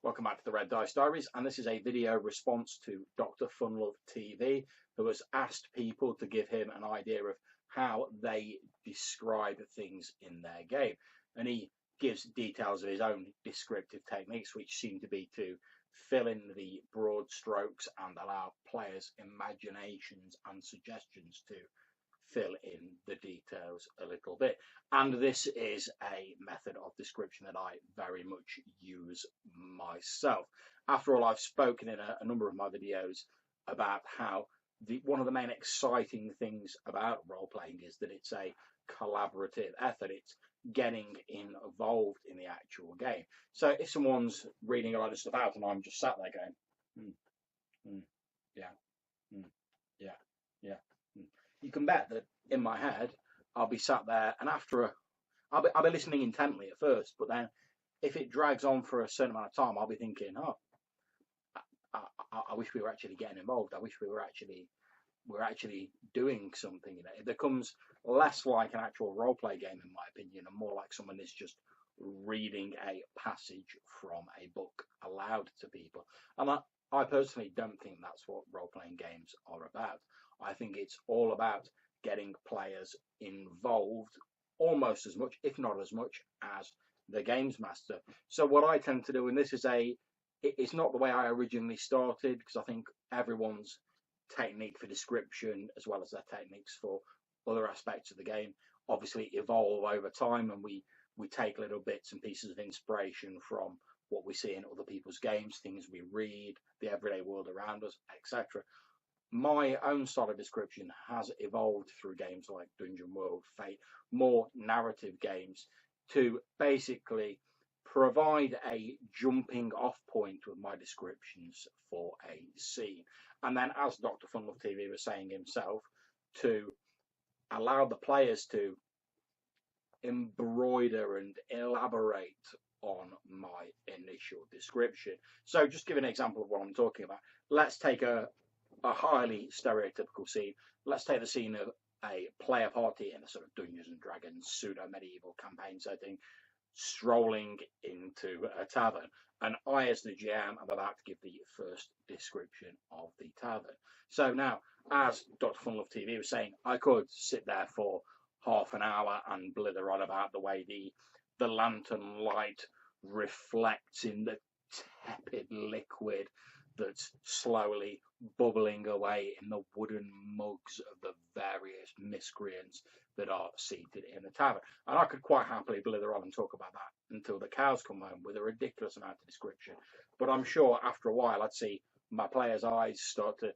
Welcome back to the Red Dice Diaries, and this is a video response to Dr. Funlove TV, who has asked people to give him an idea of how they describe things in their game. And he gives details of his own descriptive techniques, which seem to be to fill in the broad strokes and allow players' imaginations and suggestions to fill in the details a little bit. And this is a method of description that I very much use myself. After all, I've spoken in a number of my videos about how one of the main exciting things about role-playing is that it's a collaborative effort. It's getting involved in the actual game. So if someone's reading a lot of stuff out and I'm just sat there going, yeah, you can bet that in my head I'll be sat there, and I'll be listening intently at first, but then if it drags on for a certain amount of time, I'll be thinking, oh, I wish we were actually getting involved. I wish we were actually doing something. You know, it becomes less like an actual role play game, in my opinion, and more like someone is just reading a passage from a book aloud to people. And I personally don't think that's what role playing games are about. I think it's all about getting players involved almost as much, if not as much, as the games master. So what I tend to do, and this is it's not the way I originally started, because I think everyone's technique for description, as well as their techniques for other aspects of the game, obviously evolve over time, and we take little bits and pieces of inspiration from what we see in other people's games, things we read, the everyday world around us, etc. My own style of description has evolved through games like Dungeon World, Fate, more narrative games, to basically provide a jumping off point with my descriptions for a scene. And then, as Dr. Funlove TV was saying himself, to allow the players to embroider and elaborate on my initial description. So just give an example of what I'm talking about. Let's take a highly stereotypical scene. Let's take the scene of a player party in a sort of Dungeons and Dragons pseudo-medieval campaign setting, strolling into a tavern. And I, as the GM, am about to give the first description of the tavern. So now, as Dr. Funlove TV was saying, I could sit there for half an hour and blither on about the way the lantern light reflects in the tepid liquid that's slowly bubbling away in the wooden mugs of the various miscreants that are seated in the tavern. And I could quite happily blither on and talk about that until the cows come home with a ridiculous amount of description. But I'm sure after a while I'd see my players' eyes start to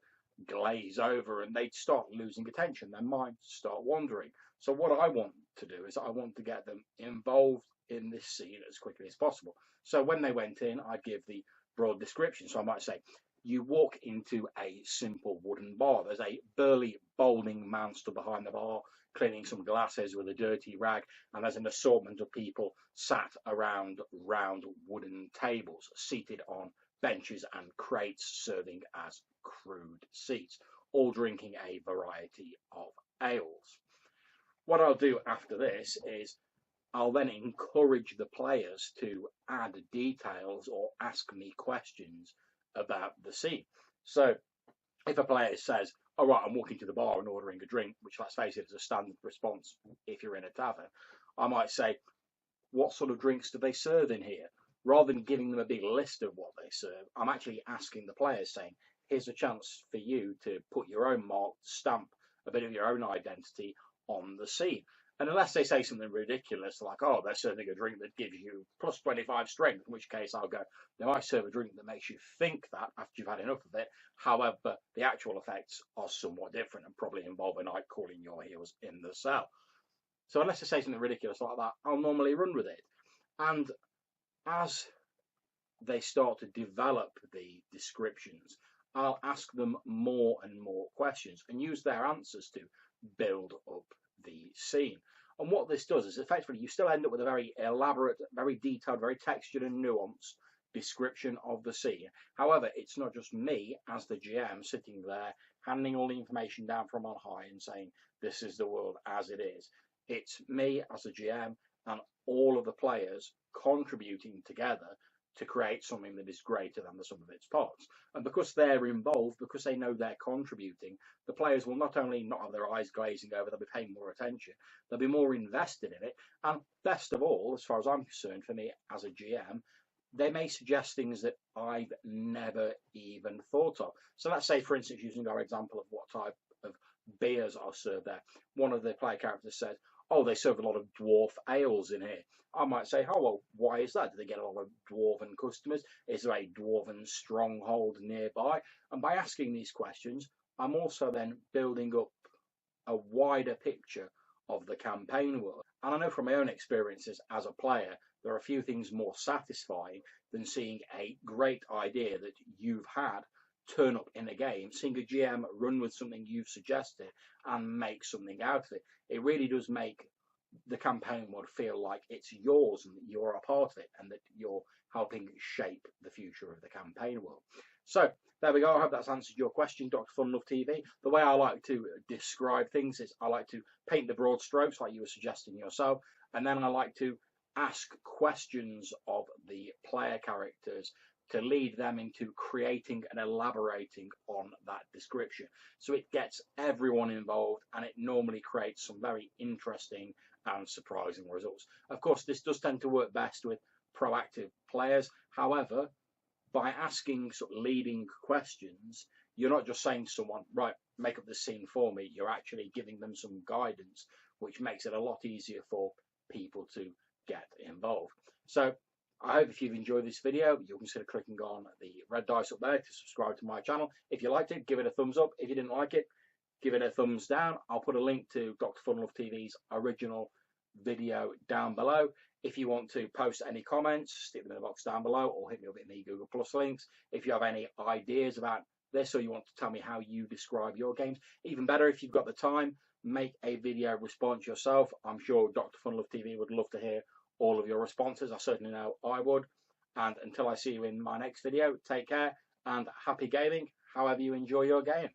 glaze over and they'd start losing attention. Their minds start wandering. So what I want to do is I want to get them involved in this scene as quickly as possible. So when they went in, I'd give the broad description. So I might say, you walk into a simple wooden bar. There's a burly, balding man stood behind the bar, cleaning some glasses with a dirty rag, and there's an assortment of people sat around round wooden tables, seated on benches and crates, serving as crude seats, all drinking a variety of ales. What I'll do after this is I'll then encourage the players to add details or ask me questions about the scene. So if a player says, all right, I'm walking to the bar and ordering a drink, which, let's face it, is a standard response if you're in a tavern, I might say, what sort of drinks do they serve in here? Rather than giving them a big list of what they serve, I'm actually asking the players, saying, here's a chance for you to put your own mark, stamp a bit of your own identity on the scene. And unless they say something ridiculous like, oh, they're serving a drink that gives you plus 25 strength, in which case I'll go, now I serve a drink that makes you think that after you've had enough of it. However, the actual effects are somewhat different and probably involve a night calling your heels in the cell. So unless they say something ridiculous like that, I'll normally run with it. And as they start to develop the descriptions, I'll ask them more and more questions and use their answers to build up the scene. And what this does is effectively you still end up with a very elaborate, very detailed, very textured and nuanced description of the scene. However, it's not just me as the GM sitting there handing all the information down from on high and saying this is the world as it is. It's me as a GM and all of the players contributing together to create something that is greater than the sum of its parts. And because they're involved, because they know they're contributing, the players will not only not have their eyes glazing over, they'll be paying more attention, they'll be more invested in it. And best of all, as far as I'm concerned, for me as a GM, they may suggest things that I've never even thought of. So let's say, for instance, using our example of what type of beers are served there, one of the player characters says, oh, they serve a lot of dwarf ales in here. I might say, oh, well, why is that? Do they get a lot of dwarven customers? Is there a dwarven stronghold nearby? And by asking these questions, I'm also then building up a wider picture of the campaign world. And I know from my own experiences as a player, there are a few things more satisfying than seeing a great idea that you've had turn up in a game, seeing a GM run with something you've suggested and make something out of it. It really does make the campaign world feel like it's yours and that you're a part of it and that you're helping shape the future of the campaign world. So there we go. I hope that's answered your question, Dr. Funlove TV. The way I like to describe things is I like to paint the broad strokes like you were suggesting yourself, and then I like to ask questions of the player characters to lead them into creating and elaborating on that description. So it gets everyone involved and it normally creates some very interesting and surprising results. Of course, this does tend to work best with proactive players. However, by asking sort of leading questions, you're not just saying to someone, right, make up the scene for me. You're actually giving them some guidance, which makes it a lot easier for people to get involved. So I hope if you've enjoyed this video, you'll consider clicking on the red dice up there to subscribe to my channel. If you liked it, give it a thumbs up. If you didn't like it, give it a thumbs down. I'll put a link to Dr. Funlove TV's original video down below. If you want to post any comments, stick them in the box down below or hit me up in the Google Plus links. If you have any ideas about this or you want to tell me how you describe your games, even better, if you've got the time, make a video response yourself. I'm sure Dr. Funlove TV would love to hear all of your responses. I certainly know I would. And until I see you in my next video, take care and happy gaming, however you enjoy your game.